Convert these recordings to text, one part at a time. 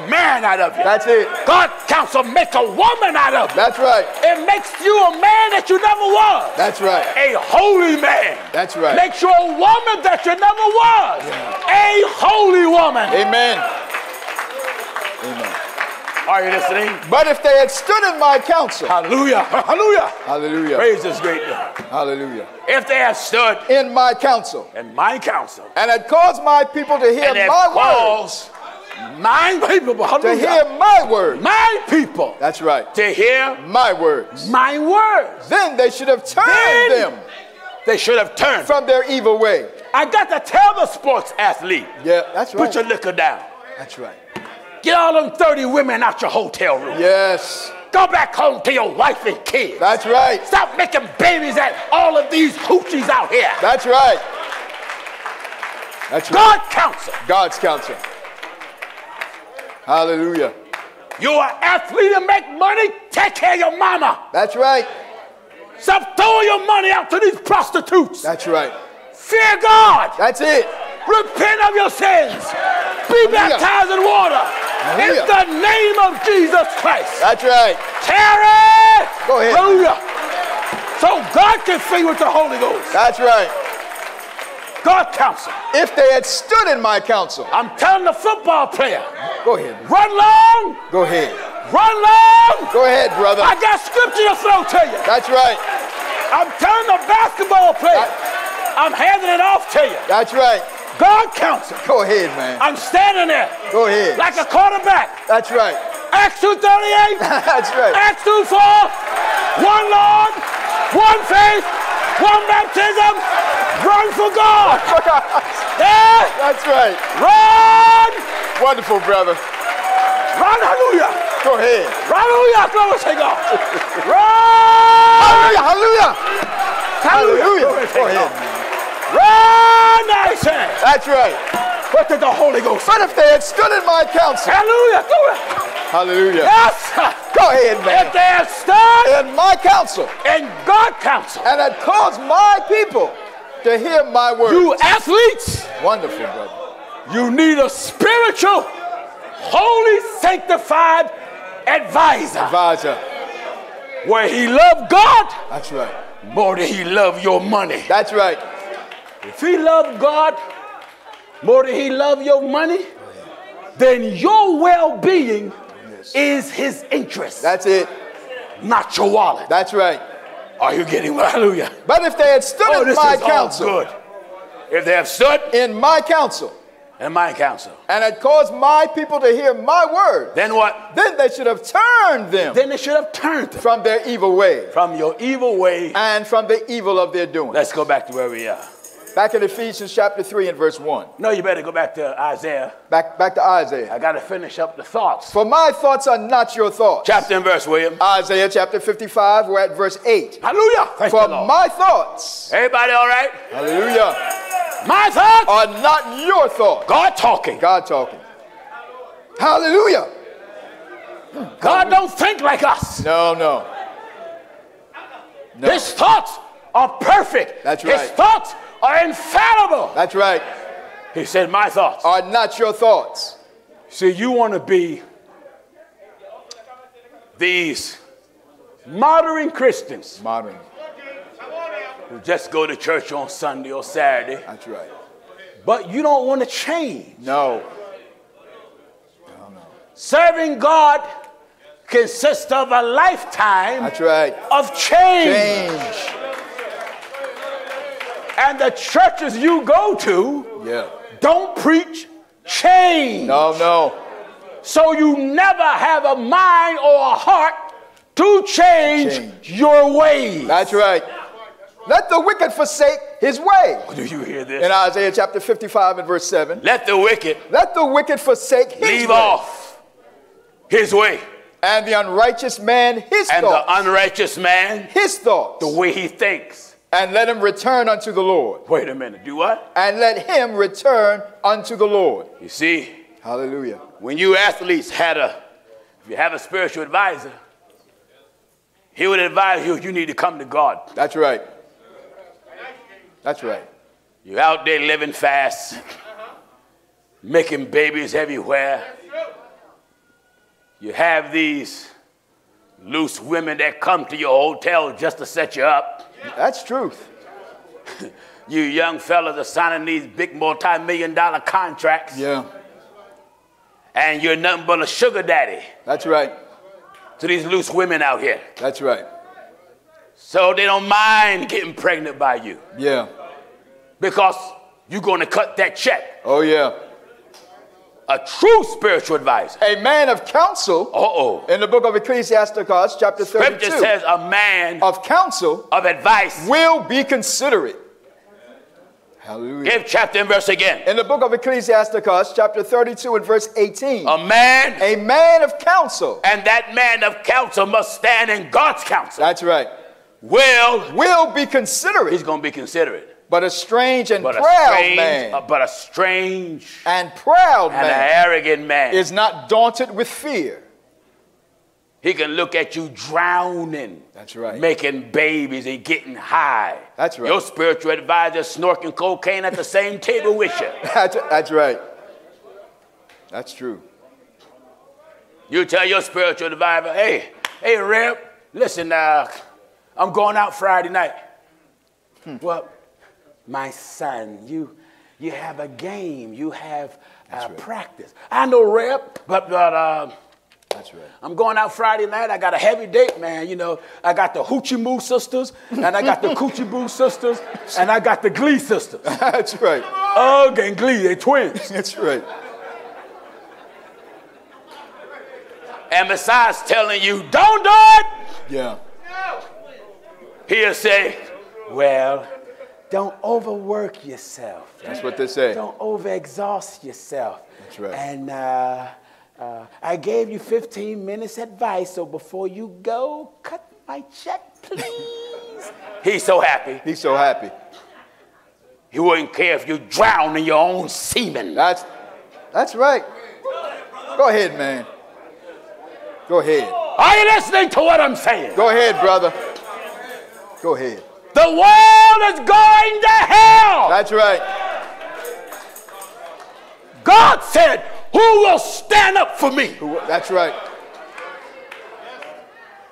man out of you. That's it. God counsel make a woman out of you. That's right. It makes you a man that you never was. That's right. A holy man. That's right. Makes you a woman that you never was. Yeah. A holy woman. Amen. Amen. Are you listening? But if they had stood in my counsel. Hallelujah. Hallelujah. Hallelujah. Praise this great God. Hallelujah. If they had stood in my counsel. In my counsel. And had caused my people to hear my words. My people. To hear my words. My people. That's right. To hear my words. My words. Then they should have turned them. They should have turned from their evil way. I got to tell the sports athlete. Yeah, that's right. Put your liquor down. That's right. Get all them 30 women out your hotel room. Yes. Go back home to your wife and kids. That's right. Stop making babies at all of these hoochies out here. That's right. That's right. God counsel. God's counsel. Hallelujah. You're an athlete and make money. Take care of your mama. That's right. Stop throwing your money out to these prostitutes. That's right. Fear God. That's it. Repent of your sins. Be baptized in water. In the name of Jesus Christ. That's right. Terry. Go ahead. Hallelujah. So God can fill you with the Holy Ghost. That's right. God counsel. If they had stood in my counsel. I'm telling the football player. Go ahead. Run long. Go ahead. Run long. Go ahead, brother. I got scripture to throw to you. That's right. I'm telling the basketball player. I'm handing it off to you. That's right. God counsel. Go ahead, man. I'm standing there. Go ahead. Like a quarterback. That's right. Acts 2:38. That's right. Acts 2:4. One Lord, one faith, one baptism. Run for God. Yeah. That's right. Run. Wonderful, brother. Run, hallelujah. Go ahead. Hallelujah. Glory to God. Run. Hallelujah. Hallelujah. Hallelujah. Go ahead. Run, I say. That's right. What did the Holy Ghost say? But if they had stood in my counsel. Hallelujah. Go ahead. Hallelujah. Yes. Go ahead, man. If they had stood in my counsel. In God counsel. And had caused my people to hear my words. You athletes. Wonderful, brother. You need a spiritual, holy, sanctified advisor. Where he loved God. That's right. More than he loved your money. That's right. If he loved God more than he loved your money, then your well-being is his interest. That's it. Not your wallet. That's right. Are you getting hallelujah? But if they had stood in my counsel. Good. If they have stood in my counsel. In my counsel. And had caused my people to hear my word. Then what? Then they should have turned them. Then they should have turned them. From their evil way. From your evil way. And from the evil of their doing. Let's go back to where we are. Back in Ephesians chapter 3 and verse 1. No, you better go back to Isaiah. Back to Isaiah. I got to finish up the thoughts. For my thoughts are not your thoughts. Chapter and verse, William. Isaiah chapter 55, we're at verse 8. Hallelujah. Thank For my thoughts. Everybody all right? Hallelujah. My thoughts are not your thoughts. God talking. God talking. Hallelujah. God don't think like us. No. His thoughts are perfect. That's right. His thoughts are infallible. That's right. He said, my thoughts are not your thoughts. See, you want to be these modern Christians. Modern. Who just go to church on Sunday or Saturday. That's right. But you don't want to change. No. Serving God consists of a lifetime. That's right. Of change. And the churches you go to don't preach change. No. So you never have a mind or a heart to change your ways. That's right. Let the wicked forsake his way. Do you hear this? In Isaiah chapter 55 and verse 7. Let the wicked forsake his way. Leave off his way. And the unrighteous man his thoughts. And the unrighteous man his thoughts. The way he thinks. And let him return unto the Lord. Wait a minute. Do what? And let him return unto the Lord. You see? Hallelujah. When you athletes if you have a spiritual advisor, he would advise you, you need to come to God. That's right. That's right. You're out there living fast, making babies everywhere, You have these loose women that come to your hotel just to set you up. That's truth. You young fellas are signing these big multi-million-dollar contracts. Yeah. And you're nothing but a sugar daddy. That's right. To these loose women out here. That's right. So they don't mind getting pregnant by you. Yeah. Because you're going to cut that check. Oh, yeah. A true spiritual advisor. A man of counsel. In the book of Ecclesiasticus, chapter 32. Scripture says a man of counsel, of advice, will be considerate. Hallelujah. Give chapter and verse again. In the book of Ecclesiasticus, chapter 32 and verse 18. A man of counsel. And that man of counsel must stand in God's counsel. That's right. Will be considerate. He's going to be considerate. But a strange and proud man. But a strange and proud and man. An arrogant man. Is not daunted with fear. He can look at you drowning. That's right. Making babies and getting high. That's right. Your spiritual advisor snorting cocaine at the same table with you. That's right. That's true. You tell your spiritual advisor, hey, Rep, listen, I'm going out Friday night. Well, my son, you have a game. You have practice. I know, Rep, but that's right. I'm going out Friday night. I got a heavy date, man. You know, I got the Hoochie Moo sisters, and I got the Coochie Boo sisters, and I got the Glee sisters. That's right. Ugg and Glee, they're twins. That's right. And besides telling you, don't do it. Yeah. He'll say, well, don't overwork yourself. That's what they say. Don't overexhaust yourself. That's right. And I gave you 15 minutes advice, so before you go, cut my check, please. He's so happy. He's so happy. He wouldn't care if you drown in your own semen. That's right. Go ahead, man. Go ahead. Are you listening to what I'm saying? Go ahead, brother. Go ahead. The world is going to hell. That's right. God said, who will stand up for me? That's right.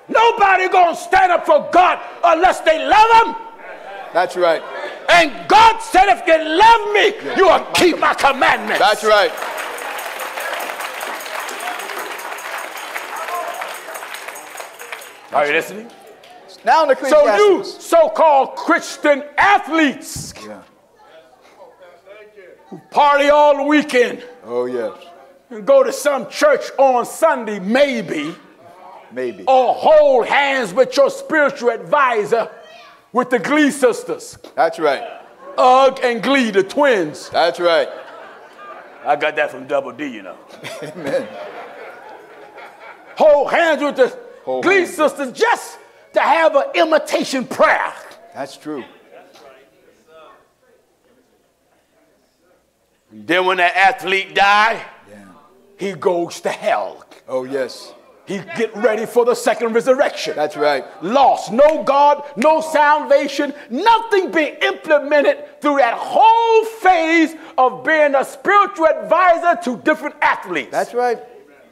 Nobody gonna stand up for God unless they love him. That's right. And God said, if you love me, you will keep my commandments. That's right. Are you listening? Now in the So you so-called Christian athletes who party all the weekend. Oh, yes. And go to some church on Sunday, maybe. Maybe. Or hold hands with your spiritual advisor with the Glee sisters. That's right. Ugg and Glee, the twins. That's right. I got that from Double D, you know. Amen. Hold hands with the Glee sisters just to have an imitation prayer. That's true. And then when that athlete die, he goes to hell. Oh, yes. He get ready for the second resurrection. That's right. Lost. No God, no salvation, nothing being implemented through that whole phase of being a spiritual advisor to different athletes. That's right.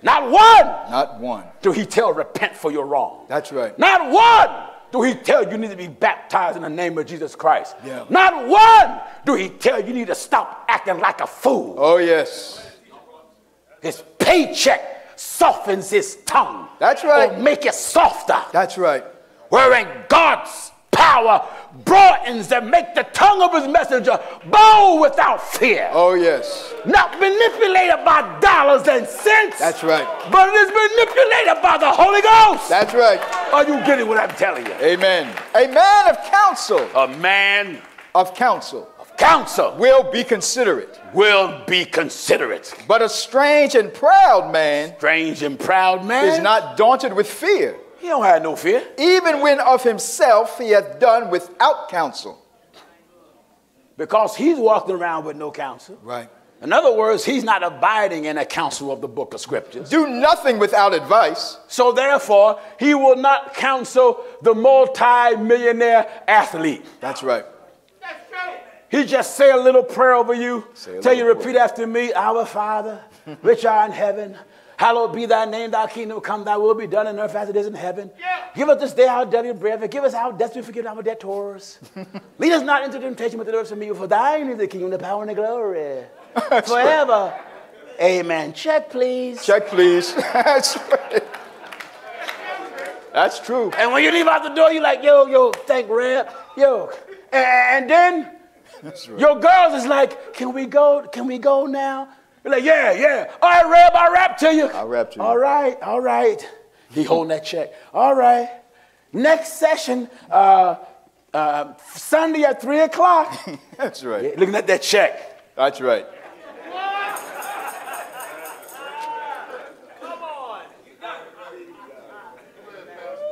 Not one. Not one. Do he tell repent for your wrong. That's right. Not one. Do he tell you need to be baptized in the name of Jesus Christ. Yeah. Not one. Do he tell you need to stop acting like a fool. Oh, yes. His paycheck softens his tongue. That's right. Or make it softer. That's right. Wherein God's power broadens and make the tongue of his messenger bold without fear. Oh, yes. Not manipulated by dollars and cents. That's right. But it is manipulated by the Holy Ghost. That's right. Are you getting what I'm telling you? Amen. A man of counsel. A man of counsel. Counsel will be considerate. Will be considerate. But a strange and proud man. Strange and proud man. Is not daunted with fear. He don't have no fear. Even when of himself he hath done without counsel. Because he's walking around with no counsel. Right. In other words, he's not abiding in a counsel of the book of scriptures. Do nothing without advice. So therefore, he will not counsel the multi-millionaire athlete. That's right. He just say a little prayer over you. Tell you repeat after me. Our Father, which art in heaven, Hallowed be thy name, thy kingdom come, thy will be done in earth as it is in heaven. Give us this day our daily bread, forgive us our debts, we forgive our debtors. Lead us not into temptation, but deliver us from evil. For thine is the kingdom, the power, and the glory. Forever. Right. Amen. Check, please. Check, please. That's right. That's true. And when you leave out the door, you're like, yo, thank Reb. Yo. And then right. Your girls is like, can we go now? You're like, yeah. All right, Reb, I'll rap to you. I'll rap to you. All right. He holding that check. All right. Next session, Sunday at 3 o'clock. That's right. Yeah, looking at that check. That's right.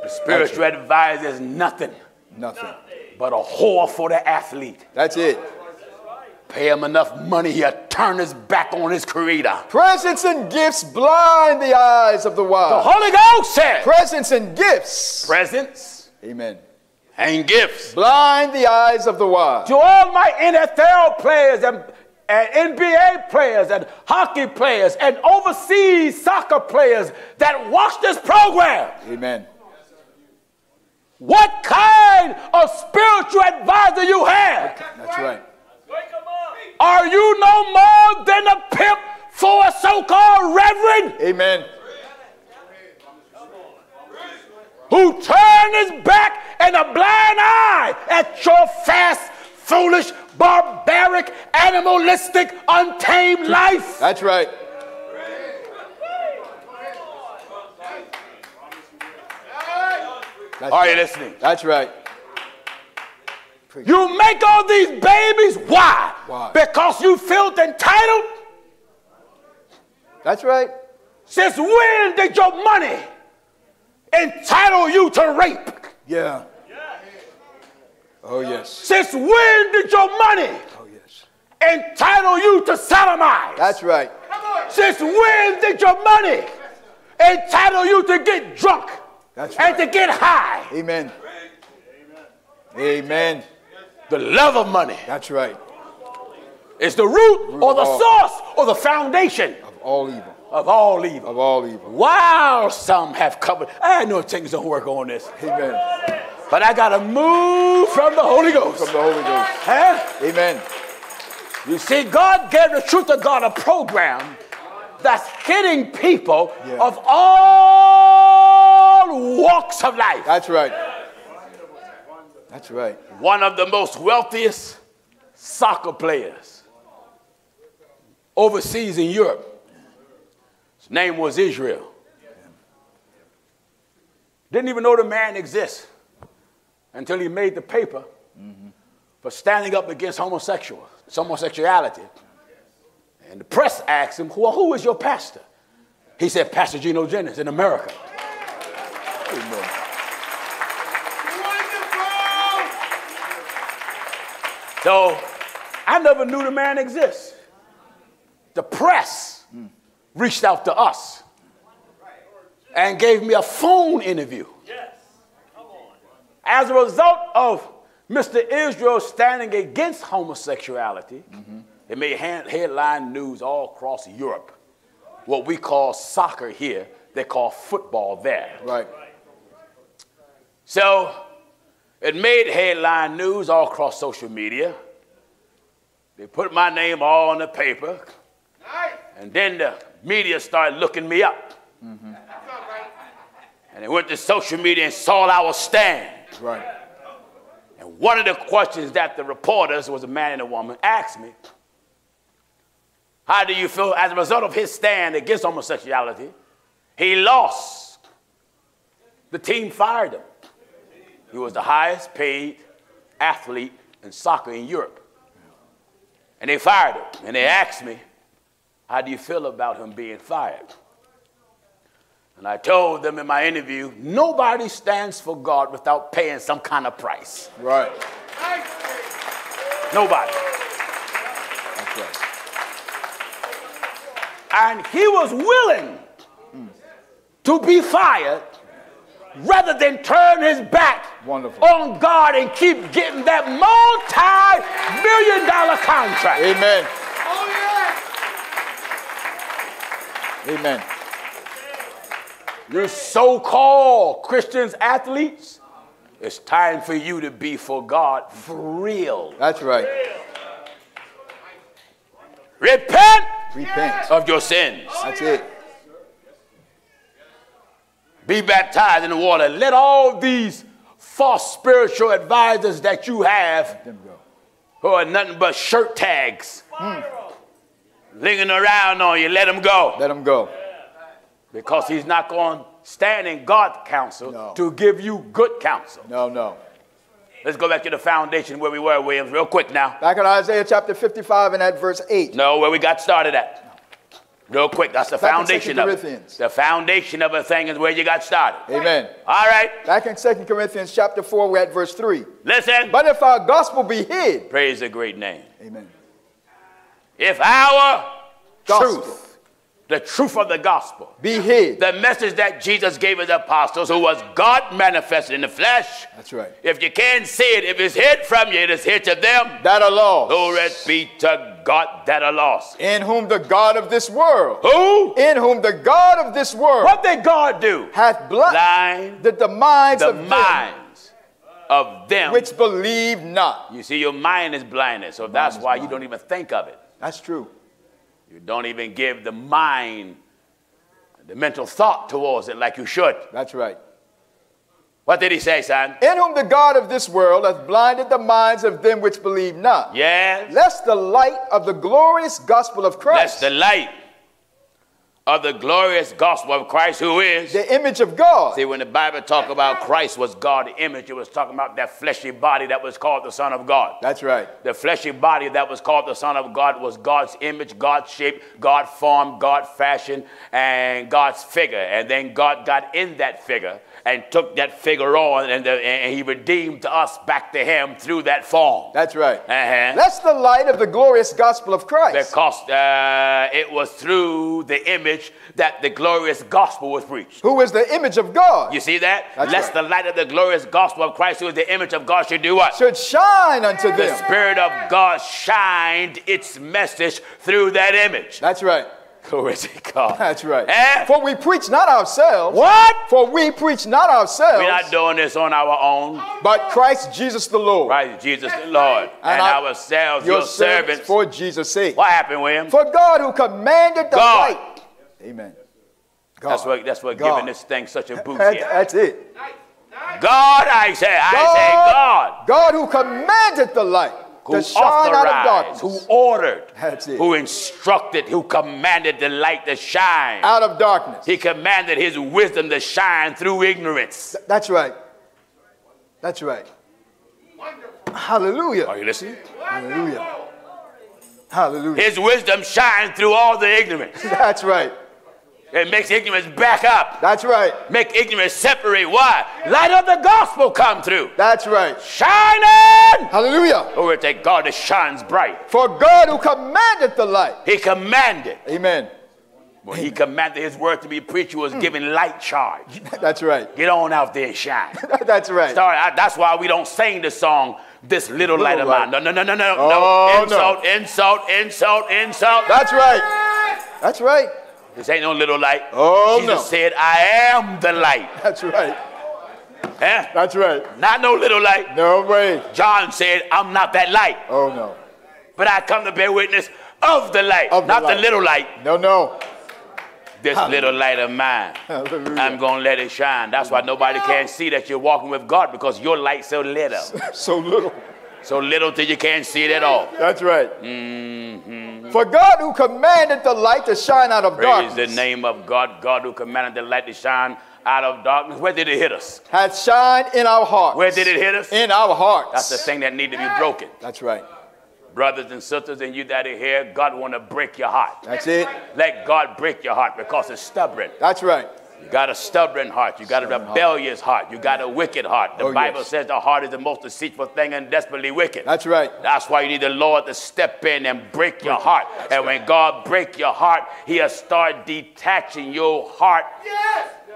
The spiritual advisor is nothing. Nothing. But a whore for the athlete. That's it. Pay him enough money, he'll turn his back on his creator. Presents and gifts blind the eyes of the wise. The Holy Ghost said. Presents and gifts. Presents. Amen. And gifts. Blind the eyes of the wise. To all my NFL players and NBA players and hockey players and overseas soccer players that watch this program. Amen. What kind of spiritual advisor you have? That's right. Are you no more than a pimp for a so-called reverend? Amen. Who turned his back and a blind eye at your fast, foolish, barbaric, animalistic, untamed life? That's right. Are you listening? That's right. You make all these babies. Why? Why? Because you feel entitled? That's right. Since when did your money entitle you to rape? Yeah. Oh, yes. Since when did your money entitle you to sodomize? That's right. Since when did your money entitle you to get drunk? That's right. And to get high? Amen. Amen. The love of money. That's right. It's the root or the source or the foundation of all evil. Of all evil. Of all evil. While some have covered. I know things don't work on this. Amen. But I got to move from the Holy Ghost. From the Holy Ghost. Huh? Amen. You see, God gave the Truth of God a program that's hitting people of all walks of life. That's right. That's right. One of the most wealthiest soccer players overseas in Europe. His name was Israel. Didn't even know the man exists until he made the paper for standing up against homosexuality. And the press asked him, well, who is your pastor? He said, Pastor Gino Jennings in America. Amen. So I never knew the man exists. The press reached out to us and gave me a phone interview. As a result of Mr. Israel standing against homosexuality, it made headline news all across Europe. What we call soccer here, they call football there. Right. So it made headline news all across social media. They put my name all in the paper. And then the media started looking me up. And they went to social media and saw our stand. Right. And one of the questions that the reporters, was a man and a woman, asked me, how do you feel as a result of his stand against homosexuality? He lost. The team fired him. He was the highest paid athlete in soccer in Europe. And they fired him. And they asked me, how do you feel about him being fired? And I told them in my interview, nobody stands for God without paying some kind of price. Right. Nobody. That's right. And he was willing to be fired rather than turn his back on God and keep getting that multi-million-dollar contract. Amen. Amen. You so-called Christians, athletes, it's time for you to be for God for real. That's right. Repent of your sins. That's it. Be baptized in the water. Let all these false spiritual advisors that you have who are nothing but shirt tags lingering around on you, let them go. Let them go. Because he's not going to stand in God's counsel to give you good counsel. No, no. Let's go back to the foundation where we were, Williams, real quick now. Back in Isaiah chapter 55 and at verse 8. No, where we got started at. Real quick, that's the foundation of it. The foundation of a thing is where you got started. Amen. All right. Back in 2 Corinthians chapter 4, we're at verse 3. Listen. But if our gospel be hid. Praise the great name. Amen. If our Gospel. truth, the truth of the gospel, be hid. the message that Jesus gave his apostles, who was God manifested in the flesh. That's right. If you can't see it, if it's hid from you, it is hid to them that are lost. Glory be to God that are lost. In whom the God of this world. Who? In whom the God of this world. What did God do? Hath blinded the minds of them which believe not. You see, your mind is blinded, so that's why you don't even think of it. That's true. You don't even give the mind the mental thought towards it like you should. That's right. What did he say, son? In whom the God of this world hath blinded the minds of them which believe not. Yes. Lest the light of the glorious gospel of Christ. Lest the light of the glorious gospel of Christ, who is the image of God. See, when the Bible talked about Christ was God's image, it was talking about that fleshy body that was called the Son of God. That's right. The fleshy body that was called the Son of God was God's image, God's shape, God form, God fashion, and God's figure. And then God got in that figure and took that figure on, and he redeemed us back to him through that form. That's right. Uh-huh. That's the light of the glorious gospel of Christ. Because it was through the image that the glorious gospel was preached. Who is the image of God. You see that? That's Lest right. the light of the glorious gospel of Christ, who is the image of God, should do what? Should shine unto them. The Spirit of God shined its message through that image. That's right. Glory to God. That's right. Eh? For we preach not ourselves. What? For we preach not ourselves. We're not doing this on our own. But Christ Jesus the Lord. Christ Jesus the Lord. And ourselves, your servants. For Jesus' sake. What happened, William? For God who commanded the light. Amen. God. That's what giving this thing such a boost here. That's it. God, I say God. God who commanded the light. Who to shine out of darkness. Who ordered, that's it. Who instructed, who commanded the light to shine. Out of darkness. He commanded his wisdom to shine through ignorance. That's right. That's right. Hallelujah. Are you listening? Hallelujah. Hallelujah. His wisdom shines through all the ignorance. That's right. It makes ignorance back up. That's right. Make ignorance separate. Why? Light of the gospel come through. That's right. Shining. Hallelujah. Glory to God that shines bright. For God who commanded the light. He commanded. Amen. When he commanded his word to be preached, he was giving light charge. That's right. Get on out there and shine. That's right. That's why we don't sing the song, This Little Light of Mine. No. Oh, Insult. That's right. That's right. This ain't no little light. Oh, Jesus said, I am the light. That's right. Eh? That's right. Not no little light. No way. John said, I'm not that light. Oh, no. But I come to bear witness of the light, not the little light. No. This little light of mine, Hallelujah. I'm going to let it shine. That's why nobody can see that you're walking with God, because your light's so little. So little. So little till you can't see it at all. That's right. Mm-hmm. For God who commanded the light to shine out of darkness. Praise the name of God. God who commanded the light to shine out of darkness. Where did it hit us? Hath shined in our hearts. Where did it hit us? In our hearts. That's the thing that need to be broken. That's right. Brothers and sisters, and you that are here, God want to break your heart. That's it. Let God break your heart, because it's stubborn. That's right. You got a stubborn heart. You got a rebellious heart. You got a wicked heart. The Bible says the heart is the most deceitful thing and desperately wicked. That's right. That's why you need the Lord to step in and break your heart. And when God break your heart, he'll start detaching your heart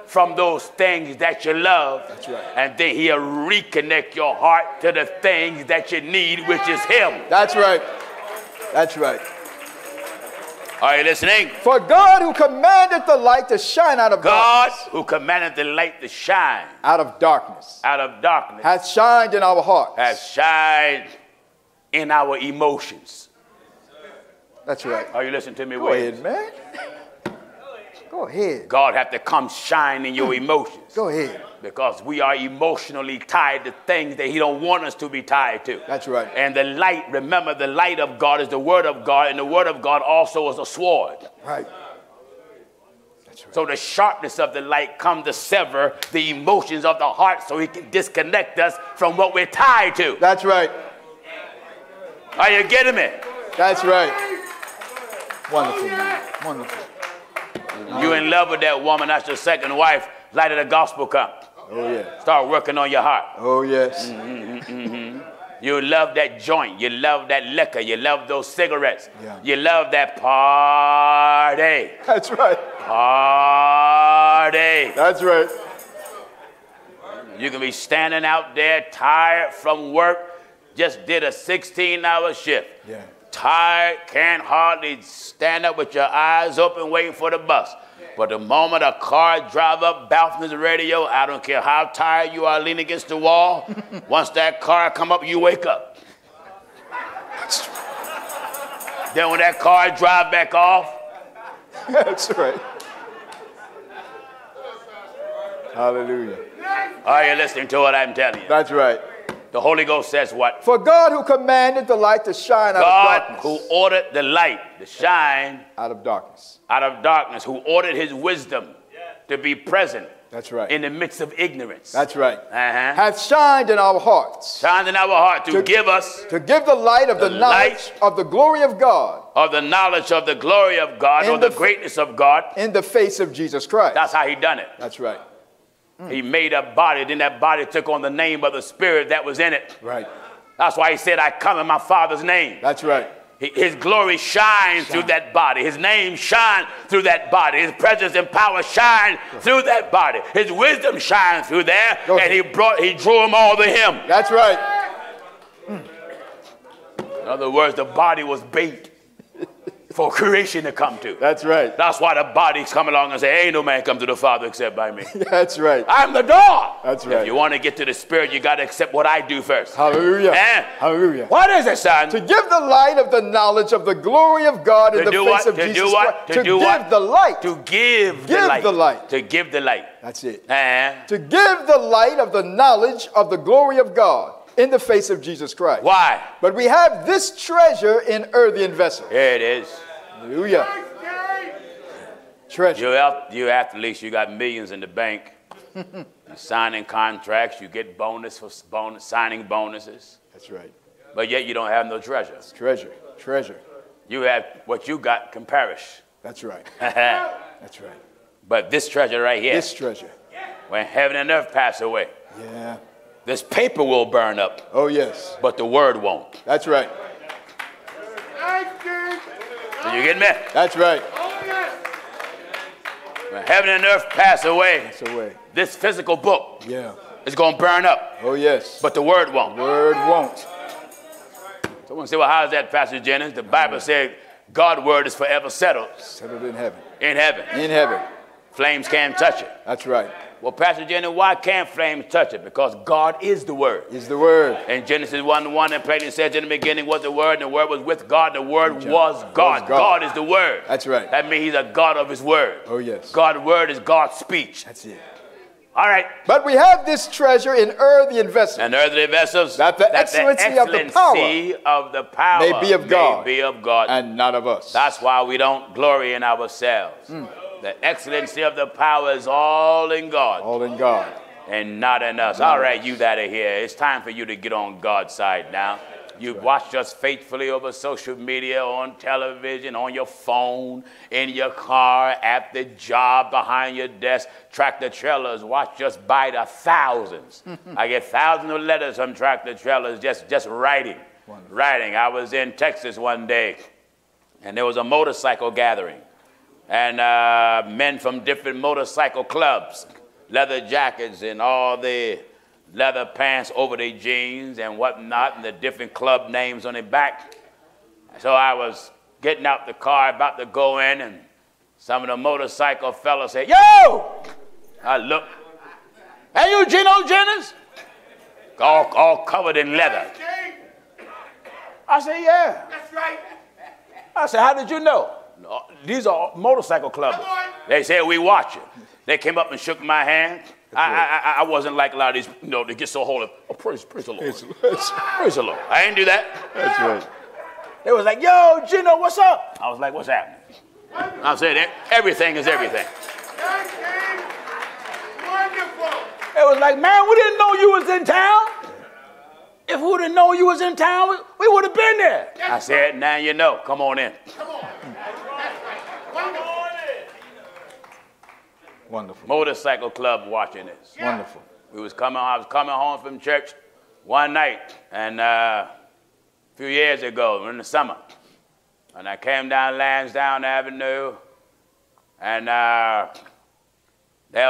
from those things that you love. That's right. And then he'll reconnect your heart to the things that you need, which is him. That's right. That's right. Are you listening? For God who commanded the light to shine out of God darkness. who commanded the light to shine Out of darkness. out of darkness Hath shined in our hearts. has shined in our emotions. That's right. Are you listening to me? Go ahead, man. Go ahead. God have to come shine in your emotions. Go ahead. Because we are emotionally tied to things that he don't want us to be tied to. That's right. And the light, remember, the light of God is the word of God, and the word of God also is a sword. Right. That's right. So the sharpness of the light comes to sever the emotions of the heart so he can disconnect us from what we're tied to. That's right. Are you getting me? That's right. Wonderful, man. Wonderful. You in love with that woman, that's your second wife, light of the gospel come. Oh, yeah. Start working on your heart. Oh, yes. You love that joint. You love that liquor. You love those cigarettes. Yeah. You love that party. That's right. Party. That's right. You can be standing out there tired from work, just did a 16-hour shift. Yeah. Tired, can't hardly stand up with your eyes open waiting for the bus. But the moment a car drive up, Balthazar's radio, I don't care how tired you are leaning against the wall, once that car come up, you wake up. Then when that car drive back off, That's right. Hallelujah. are you listening to what I'm telling you? That's right. The Holy Ghost says what? For God who commanded the light to shine out of God darkness. who ordered the light to shine Out of darkness. out of darkness, who ordered his wisdom to be present That's right. in the midst of ignorance. That's right. Uh-huh. Hath shined in our hearts. Shines in our heart to give us To give the light of the knowledge of the glory of God. of the knowledge of the glory of God In or the greatness of God. In the face of Jesus Christ. That's how he done it. That's right. He made a body, then that body took on the name of the spirit that was in it. Right. That's why he said, I come in my Father's name. That's right. His glory shines through that body. His name shines through that body. His presence and power shine through that body. His wisdom shines through there. And he drew them all to him. That's right. In other words, the body was bait for creation to come to. That's right. That's why the bodies come along and say, ain't no man come to the Father except by me. That's right. I'm the door. That's right. If you want to get to the Spirit, you got to accept what I do first. Hallelujah. Eh? Hallelujah. What is it, son? To give the light of the knowledge of the glory of God in the face of Jesus Christ. To give the light. To give the light. the light. To give the light. That's it. Eh? To give the light of the knowledge of the glory of God in the face of Jesus Christ. Why? But we have this treasure in earthen vessels. Here it is. Hallelujah. Treasure. You athletes, you got millions in the bank. You're signing contracts, you get signing bonuses. That's right. But yet you don't have no treasure. It's treasure. Treasure. You have what you got can perish. That's right. But That's right. this treasure right here, This treasure. when heaven and earth pass away, Yeah. this paper will burn up, Oh, yes. but the word won't. That's right. Do you get me? That's right. When heaven and earth pass away, That's the way. this physical book Yeah. is going to burn up, Oh, yes. but the word won't. Word won't. Someone say, well, how is that, Pastor Jennings? The Bible said God's word is forever settled Settled in heaven. in heaven. In heaven. Flames can't touch it. That's right. Well, Pastor Jennings, why can't flames touch it? Because God is the word. Is the word. In Genesis 1:1, and plainly says, in the beginning was the word, and the word was with God, the word was God. God is the word. That's right. That means he's a God of his word. Oh, yes. God's word is God's speech. That's it. All right. But we have this treasure in earthen vessels. And earthly vessels, That the excellency of the power may be of God. May be of God. And not of us. That's why we don't glory in ourselves. The excellency of the power is all in God. All in God. And not in us. All right, you that are here, it's time for you to get on God's side now. You've watched us faithfully over social media, on television, on your phone, in your car, at the job, behind your desk, tractor trailers. Watch us by the thousands. I get thousands of letters from tractor trailers just writing. Wonderful. Writing. I was in Texas one day, and there was a motorcycle gathering. And men from different motorcycle clubs, leather jackets and all the leather pants over their jeans and whatnot, and the different club names on their back. So I was getting out the car, about to go in, and some of the motorcycle fellas said, yo! I looked. Hey, you Gino Jennings? All covered in leather. I said, yeah. That's right. I said, how did you know? No, these are motorcycle clubbers. They said, we watch it. They came up and shook my hand. I wasn't like a lot of these, they get so holy. Oh, praise the Lord. Praise the Lord. I didn't do that. That's right. They was like, yo, Gino, what's up? I was like, what's happening? I said, everything is everything. Wonderful. It was like, man, we didn't know you was in town. If we didn't know you was in town, we would have been there. I said, now you know. Come on in. Come on. That's right. Wonderful. Wonderful. Motorcycle club watching this. Yeah. Wonderful. I was coming home from church one night, and a few years ago, in the summer, and I came down Lansdowne Avenue, and there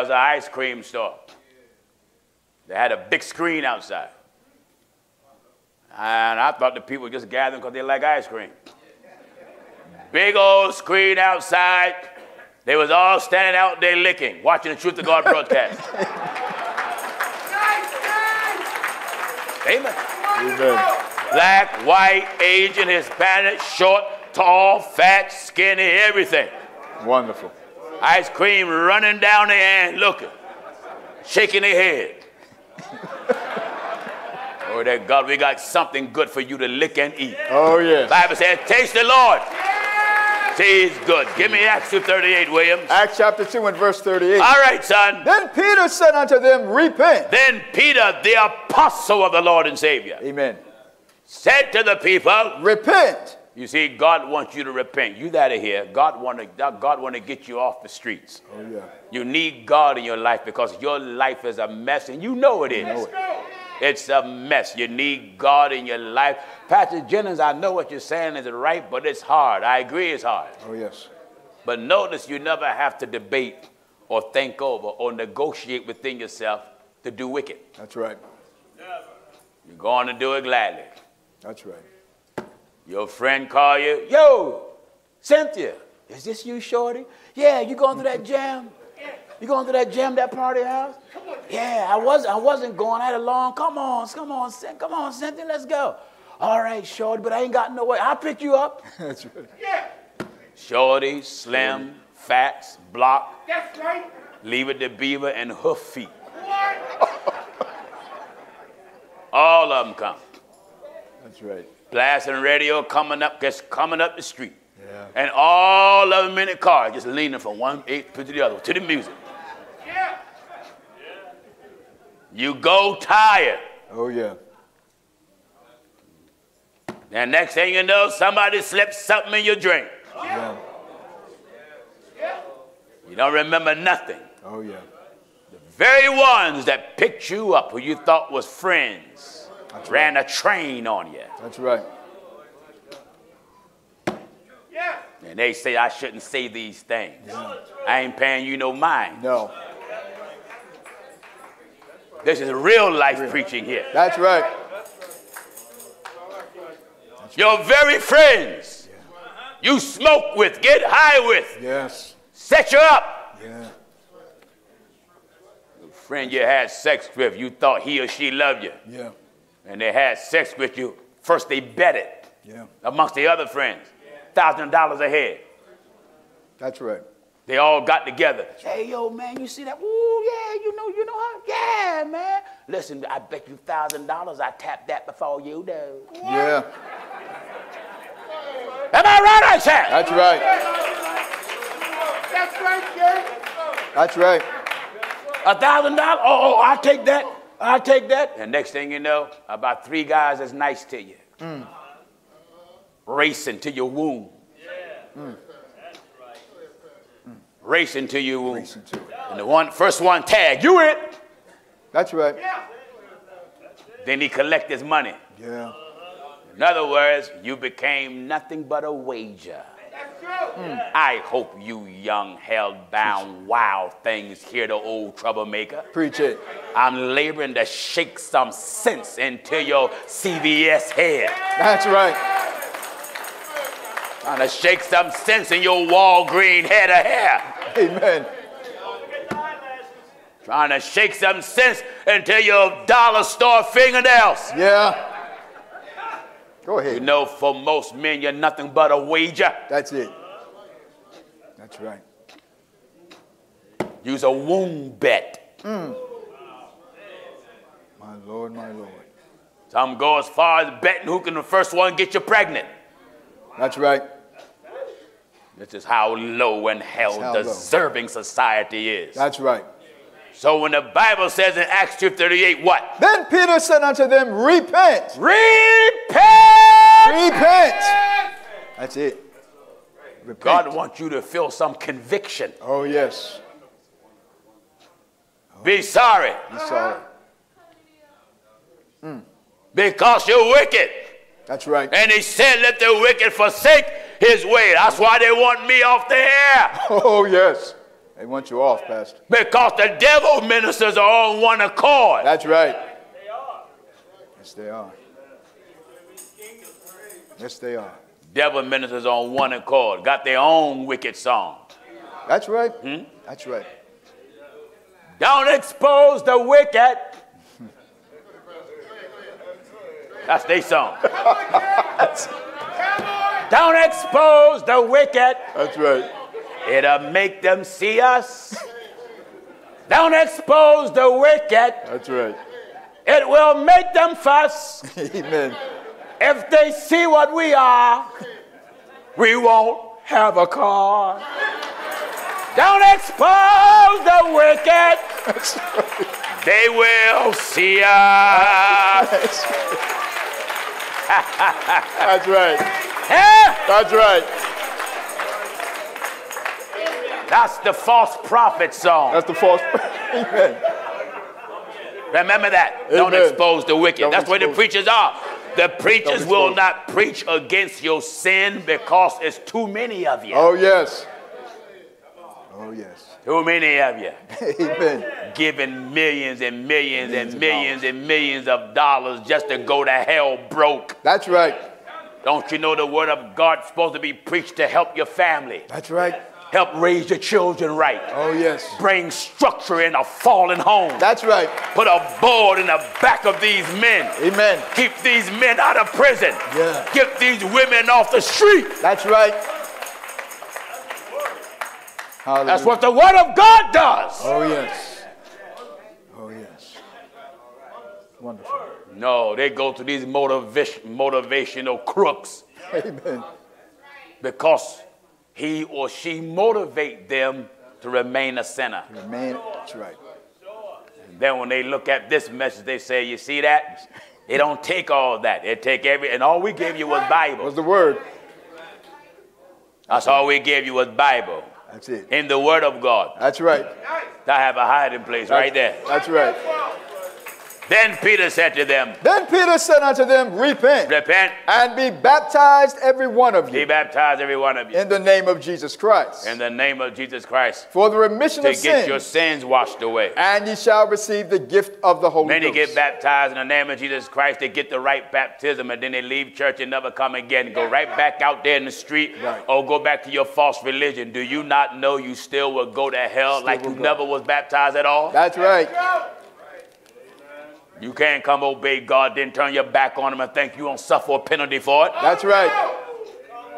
was an ice cream store. They had a big screen outside. And I thought the people were just gathering because they like ice cream. Big old screen outside. They was all standing out there licking, watching the Truth to God broadcast. Amen. Amen. Black, white, Asian, Hispanic, short, tall, fat, skinny, everything. Wonderful. Ice cream running down their hand, looking, shaking their head. Oh, that God, we got something good for you to lick and eat. Oh, yes. The Bible says, taste the Lord. See, he's good. Give me Acts 2:38, Williams. Acts chapter 2 and verse 38. All right, son. Then Peter said unto them, repent. Then Peter, the apostle of the Lord and Savior, Amen. said to the people, repent. You see, God wants you to repent. You that are here, God want to get you off the streets. Oh, yeah. You need God in your life because your life is a mess, and you know it is. Let's go. It's a mess. You need God in your life. Pastor Jennings, I know what you're saying is right, but it's hard. I agree it's hard. Oh, yes. But notice you never have to debate or think over or negotiate within yourself to do wicked. That's right. You're going to do it gladly. That's right. Your friend call you, yo, Cynthia, is this you, shorty? Yeah, you going to that jam? You going to that jam, that party house? Yeah, I wasn't going. I had a long, come on, Cynthia, let's go. All right, shorty, but I ain't got no way. I'll pick you up. That's right. Yeah. Shorty, slim, fats, block, That's right. leave it to beaver and hoof feet. What? All of them come. That's right. Blasting radio coming up the street. Yeah. And all of them in the car just leaning from one eighth to the other, to the music. Yeah. You go tired. Oh, yeah. And next thing you know, somebody slipped something in your drink. Yeah. You don't remember nothing. Oh, yeah. The very ones that picked you up, who you thought was friends, ran a train on you. That's right. Yeah. And they say, I shouldn't say these things. Yeah. I ain't paying you no mind. No. This is real life preaching here. That's right. Your very friends you smoke with, get high with, Yes. set you up. Yeah. The friend you had sex with, you thought he or she loved you. Yeah. And they had sex with you. First they betted Yeah. amongst the other friends. $1,000 a head. That's right. They all got together. Hey, yo, man, you see that? Ooh, yeah, you know her? Yeah, man. Listen, I bet you $1,000 I tapped that before you do. Yeah. Am I right, I said? That's right. That's right, kid. That's right. $1,000? Oh, I'll take that. I'll take that. And next thing you know, about 3 guys that's nice to you. Racing to your womb. Racing to your womb. Racing to it. And the first one tag, you it. That's right. Yeah. Then he collect his money. Yeah. In other words, you became nothing but a wager. That's true. I hope you young, hell-bound, wild things hear the old troublemaker. Preach it. I'm laboring to shake some sense into your CVS head. That's right. Trying to shake some sense in your Walgreen head of hair. Amen. Trying to shake some sense into your dollar store fingernails. Yeah. Go ahead. You know, for most men, you're nothing but a wager. That's it. That's right. Use a womb bet. My Lord, my Lord. Some go as far as betting who can the first one get you pregnant. That's right. This is how low and hell deserving society is. That's right. So when the Bible says in Acts 2:38, what? Then Peter said unto them, repent. Repent! Repent. That's it. Repent. God wants you to feel some conviction. Oh, yes. Be sorry. Be sorry. Because you're wicked. That's right. And he said, let the wicked forsake his way. That's why they want me off the air. Oh, yes. They want you off, Pastor. Because the devil ministers are on one accord. That's right. Yes, they are. Yes, they are. Devil ministers on one accord. Got their own wicked song. That's right. That's right. Don't expose the wicked. That's their song. Don't expose the wicked. That's right. It'll make them see us. Don't expose the wicked. That's right. It will make them fuss. Amen. If they see what we are, we won't have a car. Don't expose the wicked. That's right. They will see us. That's right. Yeah? That's right. That's the false prophet song. That's the false. Amen. Remember that. Amen. Don't expose the wicked. Don't That's where the expose. preachers are. The preachers will expose. not preach against your sin because it's too many of you. Oh, yes. Oh, yes. Too many of you. Amen. Giving millions and millions and millions and millions of dollars just to go to hell broke. That's right. Don't you know the word of God is supposed to be preached to help your family? That's right. Help raise your children right. Oh, yes. Bring structure in a fallen home. That's right. Put a board in the back of these men. Amen. Keep these men out of prison. Yeah. Get these women off the street. That's right. Hallelujah. That's what the word of God does. Oh, yes. Oh, yes. Wonderful. No, they go to these motivational crooks Amen. because he or she motivate them to remain a sinner. Amen. That's right. And then when they look at this message, they say, you see that? It don't take all that. It take and all we gave you was Bible. What's the word? That's all we gave you was Bible. That's it. In the word of God. That's right. I have a hiding place right there. That's right. Then Peter said to them, Then Peter said unto them, repent. repent, And be baptized every one of be you baptized every one of you in the name of Jesus Christ in the name of Jesus Christ for the remission to of get your sins, sins washed away. and ye shall receive the gift of the Holy Many Ghost. get baptized in the name of Jesus Christ. They get the right baptism, and then they leave church and never come again. Go right back out there in the street, Right. or go back to your false religion. Do you not know you still will go to hell Still like will you go. never was baptized at all? That's right. You can't come obey God, then turn your back on him and think you won't suffer a penalty for it. That's right.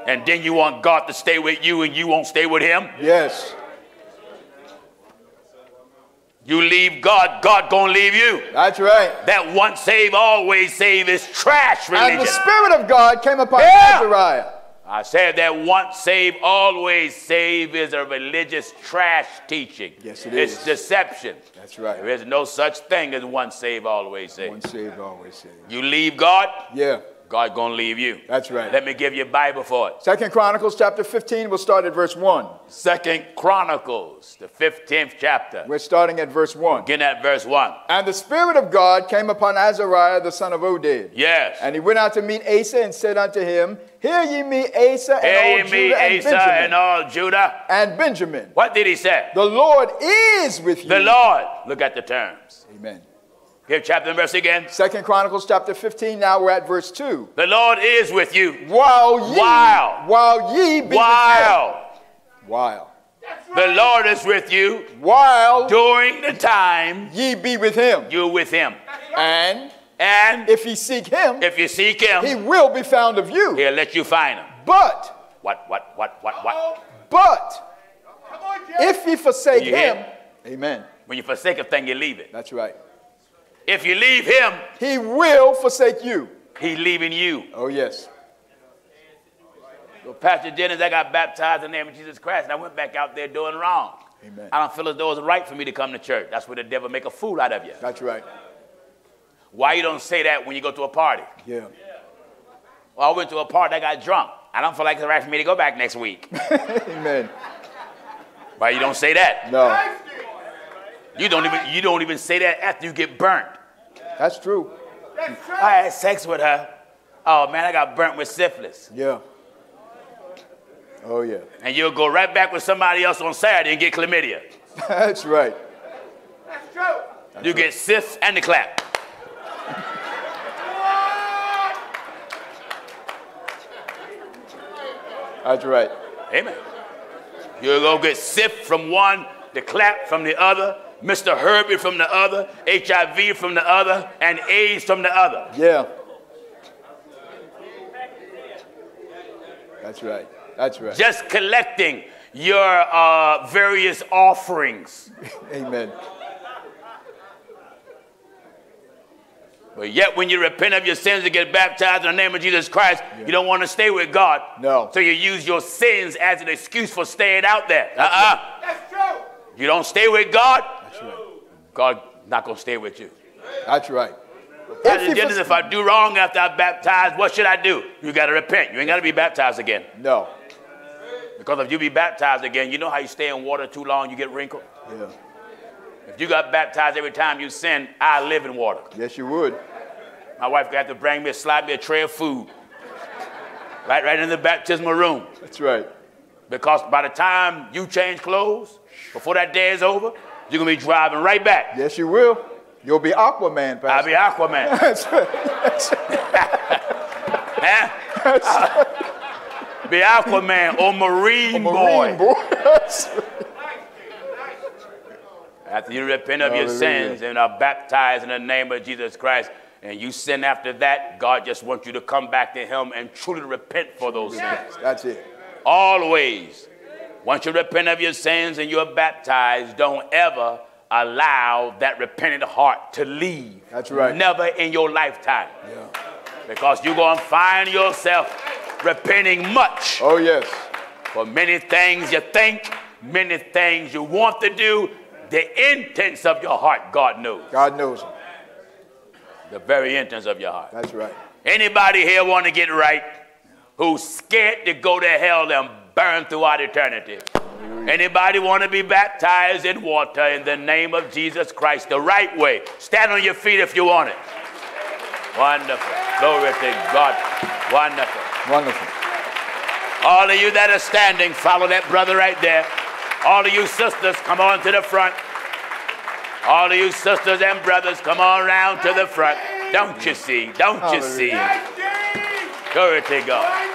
And then you want God to stay with you and you won't stay with him. Yes. You leave God, God gonna leave you. That's right. That once saved, always saved is trash religion. And the Spirit of God came upon Yeah. Azariah. I said that once saved, always saved is a religious trash teaching. Yes, it It's is. deception. That's right. There is no such thing as once saved, always saved. Once saved, always saved. You leave God, Yeah, God gonna leave you. that's right. Let me give you a Bible for it. 2 Chronicles chapter 15, we'll start at verse 1. 2 Chronicles, the 15th chapter. We're starting at verse 1. Begin at verse 1. And the Spirit of God came upon Azariah the son of Oded. Yes. And he went out to meet Asa and said unto him, Hear ye me, Asa, and Hear all ye me, Judah and Asa, Benjamin. and all Judah. And Benjamin. What did he say? The Lord is with you. The Lord. Look at the terms. Amen. Give chapter and verse again. 2 Chronicles chapter 15. Now we're at verse 2. The Lord is with you. While ye be with him. While. The Lord is with you. While during the time ye be with him. You're with him. And if ye seek him. If you seek him. He will be found of you. He'll let you find him. But. What? But. If ye forsake him. Amen. When you forsake a thing, you leave it. That's right. If you leave him, he will forsake you. He's leaving you. Oh, yes. So Pastor Jennings, I got baptized in the name of Jesus Christ, and I went back out there doing wrong. Amen. I don't feel as though it's right for me to come to church. That's where the devil make a fool out of you. That's right. Why you don't say that when you go to a party? Yeah. Well, I went to a party, I got drunk. I don't feel like it's right for me to go back next week. Amen. Why you don't say that? No. You don't even say that after you get burnt. That's true. I had sex with her. Oh man, I got burnt with syphilis. Yeah. Oh yeah. And you'll go right back with somebody else on Saturday and get chlamydia. That's right. That's true. You get syph and the clap. That's right. Amen. You'll go get syph from one, the clap from the other, Mr. Herbie from the other, HIV from the other, and AIDS from the other. Yeah. That's right. That's right. Just collecting your various offerings. Amen. But yet when you repent of your sins and get baptized in the name of Jesus Christ, you don't want to stay with God. No. So you use your sins as an excuse for staying out there. That's true. You don't stay with God, That's right. God not going to stay with you. That's right. If I do wrong after I baptize, what should I do? You got to repent. You ain't got to be baptized again. No. Because if you be baptized again, you know how you stay in water too long, you get wrinkled? Yeah. If you got baptized every time you sin, I live in water. Yes, you would. My wife got to slide me a tray of food. Right in the baptismal room. That's right. Because by the time you change clothes, before that day is over, you're going to be driving right back. Yes, you will. You'll be Aquaman, Pastor. I'll be Aquaman. That's right. That's right. Be Aquaman or Marine boy. After you repent of your sins and are baptized in the name of Jesus Christ, and you sin after that, God just wants you to come back to him and truly repent for those sins. That's it. Always. Once you repent of your sins and you're baptized, don't ever allow that repentant heart to leave. That's right. Never in your lifetime. Yeah. Because you're going to find yourself repenting much. Oh, yes. For many things you think, many things you want to do, the intents of your heart, God knows. God knows them. The very intents of your heart. That's right. Anybody here want to get right who's scared to go to hell and burn throughout eternity? Anybody want to be baptized in water in the name of Jesus Christ the right way? Stand on your feet if you want it. Wonderful. Glory to God. Wonderful. Wonderful. All of you that are standing, follow that brother right there. All of you sisters, come on to the front. All of you sisters and brothers, come on around to the front. Don't you see? Don't you see? Glory to God.